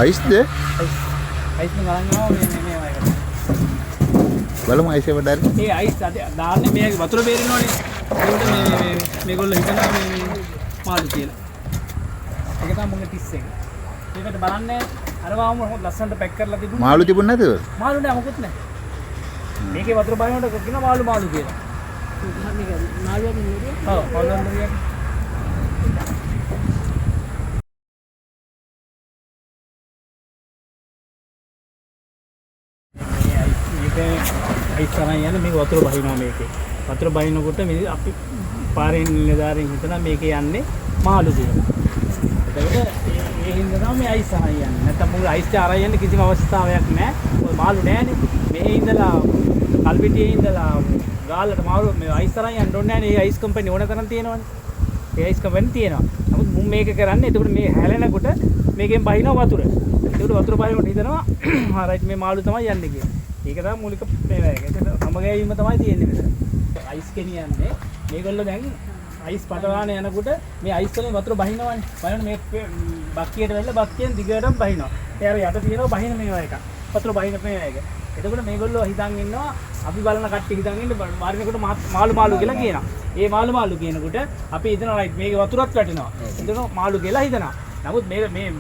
අයිස්ද? Ice ගලනවා මේ වගේ. බලමු අයිස් එක දාන්න. ඒ අයිස් දාන්නේ මේ වතුර බේරෙනවනේ. ඒකට මේගොල්ලෝ හිතනවා මේ මාළු කියලා. ඒක තමයි මුගේ 30 එක. ඒකට බලන්නේ අරවාම ලස්සනට පැක් කරලා තිබුණා. මාළු තිබුණ නැතද? මාළු නෑ මොකුත් නෑ. මේකේ වතුර බහිනකොට කියන මාළු කියලා. මේක මාළුවක් නෙවෙයි. ඔව් මාළුවක් නෙවෙයි. අයිස් තමයි යන්නේ මේක වතුර බහිනවා මේකේ. වතුර බහිනකොට මේ අපි පාරෙන් නිලධාරීන් හිතනවා මේකේ යන්නේ මාළු කියලා. එතකොට ඒ හින්දා තමයි මේ අයිස් අරන් යන්නේ. නැත්නම් මුළු අයිස් අරන් යන්න කිසිම අවශ්‍යතාවයක් නැහැ. ඔය මාළු නැහැනේ. මේ ඉඳලා කල්පිටියේ ඉඳලා ගාල්ලට මාළු මේ අයිස් අරන් යන්න ඕනේ නැහැ නේ. ඒ අයිස් කම්පැනි ඕන තරම් තියෙනවනේ. ඒ අයිස් කම්පැනි තියෙනවා. නමුත් මුන් මේක කරන්නේ එතකොට මේ හැලෙනකොට මේකෙන් බහිනවා වතුර. එතකොට වතුර බහිනකොට හිතනවා හා රයිට් මේ මාළු තමයි යන්නේ කියලා. ඒක තමයි මූලික මේ වගේ. ඒක සමගෑවීම තමයි තියෙන්නේ මෙතන. අයිස් ගෙනියන්නේ මේගොල්ලෝ දැන් අයිස් පටවාන යනකොට මේ අයිස් වලින් වතුර බහිනවනේ. බලන්න මේ බක්කියට වෙලා බක්කියෙන් දිගටම බහිනවා. ඒ අර යට තියෙනවා බහින මේවා එක. වතුර බහින මේ එක. එතකොට මේගොල්ලෝ හිතන් ඉන්නවා අපි බලන කට්ටිය හිතන් ඉන්නේ මාර්ගෙකට මාළු කියලා කියනවා. ඒ මාළු කියනකොට අපි හිතනවා රයිට් මේකේ වතුරත් වැටෙනවා. එතන මාළු කියලා හිතනවා. නමුත්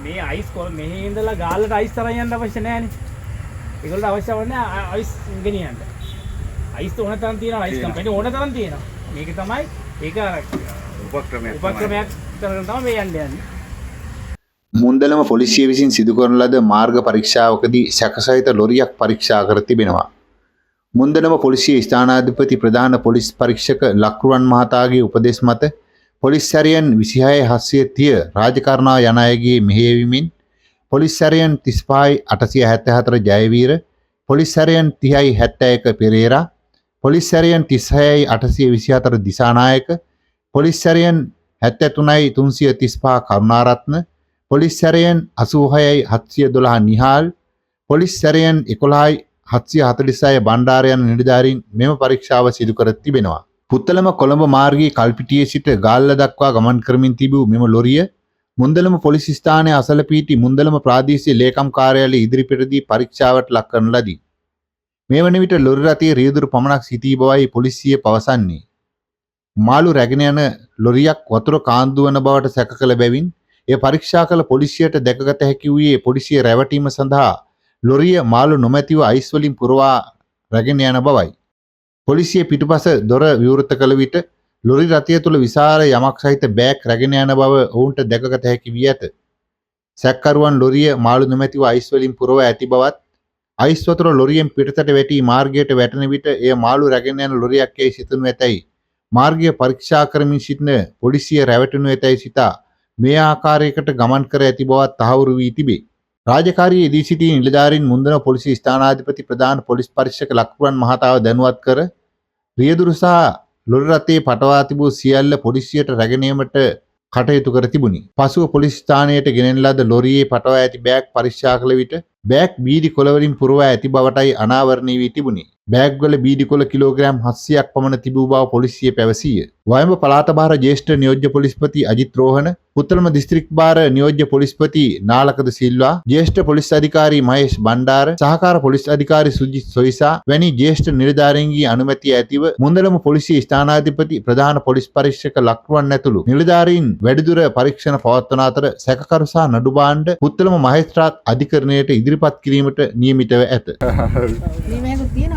මේ අයිස් කොල් මෙහි ඉඳලා ගාල්ලට අයිස් තරන් යන්න අවශ්‍ය නැහැනේ. ඒගොල්ලෝ අවශ්‍ය වන්නේ අයිස් ගෙනියන්න. අයිස් ඕන තරම් තියෙනවා අයිස් කම්පැනි ඕන තරම් තියෙනවා. මේක තමයි ඒක උපක්‍රමයක් කරගෙන තමයි මේ යන්නේ. මුන්දලම පොලිසිය විසින් සිදු කරන ලද මාර්ග පරීක්ෂාවකදී සැකසහිත ලොරියක් පරීක්ෂා කර තිබෙනවා. මුන්දලම පොලිසිය ස්ථානාධිපති ප්‍රධාන පොලිස් පරීක්ෂක ලක්රුවන් මහතාගේ උපදෙස් මත පොලිස් සැරියන් 26730 රාජකාරණා යන අයගේ මෙහෙයවීමෙන් පොලිස් සැරියන් 35874 ජයවීර, පොලිස් සැරියන් 3071 පෙරේරා, පොලිස් සැරියන් 36824 දිසානායක, පොලිස් සැරියන් 73335 කරුණාරත්න, පොලිස් සැරියන් 86712 නිහාල්, පොලිස් සැරියන් 11746 බණ්ඩාර යන නිලධාරීන් මෙම පරීක්ෂාව සිදු කර තිබෙනවා. පුත්තලම කොළඹ මාර්ගයේ කල්පිටියේ සිට ගාල්ල දක්වා ගමන් කරමින් තිබූ මෙම ලොරිය මුන්දලම පොලිස් ස්ථානයේ අසල පිහිටි මුන්දලම ප්‍රාදේශීය ලේකම් කාර්යාලයේ ඉදිරිපිටදී පරීක්ෂාවට ලක් කරන ලදී. මේ වන විට ලොරි රථයේ රියදුරු පමණක් සිටී බවයි පොලිසිය පවසන්නේ. මාළු රැගෙන යන ලොරියක් වතුර කාන්දු වන බවට සැක කළ බැවින් එය පරීක්ෂා කළ පොලිසියට දැකගත හැකි වූයේ පොලිසිය රැවටීම සඳහා ලොරිය මාළු නොමැතිව අයිස් වලින් පුරවා රැගෙන යන බවයි. පොලිසිය පිටුපස දොර විවෘත කළ විට ලොරි රථය තුළ විශාල යමක් සහිත බෑග් රැගෙන යන බව ඔවුන්ට දැකගත හැකි වී ඇත. සැකකරුවන් ලොරිය මාළු නොමැතිව අයිස් වලින් පුරවා ඇති බවත්, අයිස් වතුර ලොරියෙන් පිටතට වැටි මාර්ගයට වැටෙන විට එය මාළු රැගෙන යන ලොරියක් යයි සිතනු ඇතැයි මාර්ගය පරීක්ෂා කරමින් සිටින පොලිසිය රැවටෙනු ඇතැයි සිතා මේ ආකාරයකට ගමන් කර ඇති බවත් තහවුරු වී තිබේ. රාජකාරියේ දී සිටි නිලධාරීන් මුන්දන පොලිසිය ස්ථානාධිපති ප්‍රධාන පොලිස් පරීක්ෂක ලක්රුවන් මහතාව දැනුවත් කර රියදුරු සහ ලොරි රථයේ පටවා තිබූ සියල්ල පොලිසියට රැගෙන යාමට කටයුතු කර තිබුණි. පසුව පොලිස් ස්ථානයට ගෙනෙන ලද ලොරියේ පටවා ඇති බෑග් පරීක්ෂා කළ විට බෑග් බීඩි කොළ වලින් පුරවා ඇති බවටයි අනාවරණය වී තිබුණි. බෑග් වල බීඩි කොළ කිලෝග්‍රෑම් 700ක් පමණ තිබූ බව පොලිසිය පැවසීය. වයඹ පළාත භාර ජ්‍යෙෂ්ඨ නියෝජ්‍ය පොලිස්පති අජිත් රෝහණ, පුත්තලම දිස්ත්‍රික් භාර නියෝජ්‍ය පොලිස්පති නාලකද සිල්වා, ජ්‍යෙෂ්ඨ පොලිස් අධිකාරී මහේෂ් බණ්ඩාර, සහකාර පොලිස් අධිකාරී සුජිත් සොයිසා වැනි ජ්‍යෙෂ්ඨ නිලධාරීන්ගේ අනුමැතිය ඇතිව මුන්දලම පොලිසිය ස්ථානාධිපති ප්‍රධාන පොලිස් පරීක්ෂක ලක්රුවන් ඇතුළු නිලධාරීන් වැඩිදුර පරීක්ෂණ පවත්වන අතර සැකකරු සහ නඩු භාණ්ඩ පුත්තලම මහේස්ත්‍රාත් අධිකරණයට ඉදිරිපත් කිරීමට නියමිතව ඇත. මේ මේක තියෙන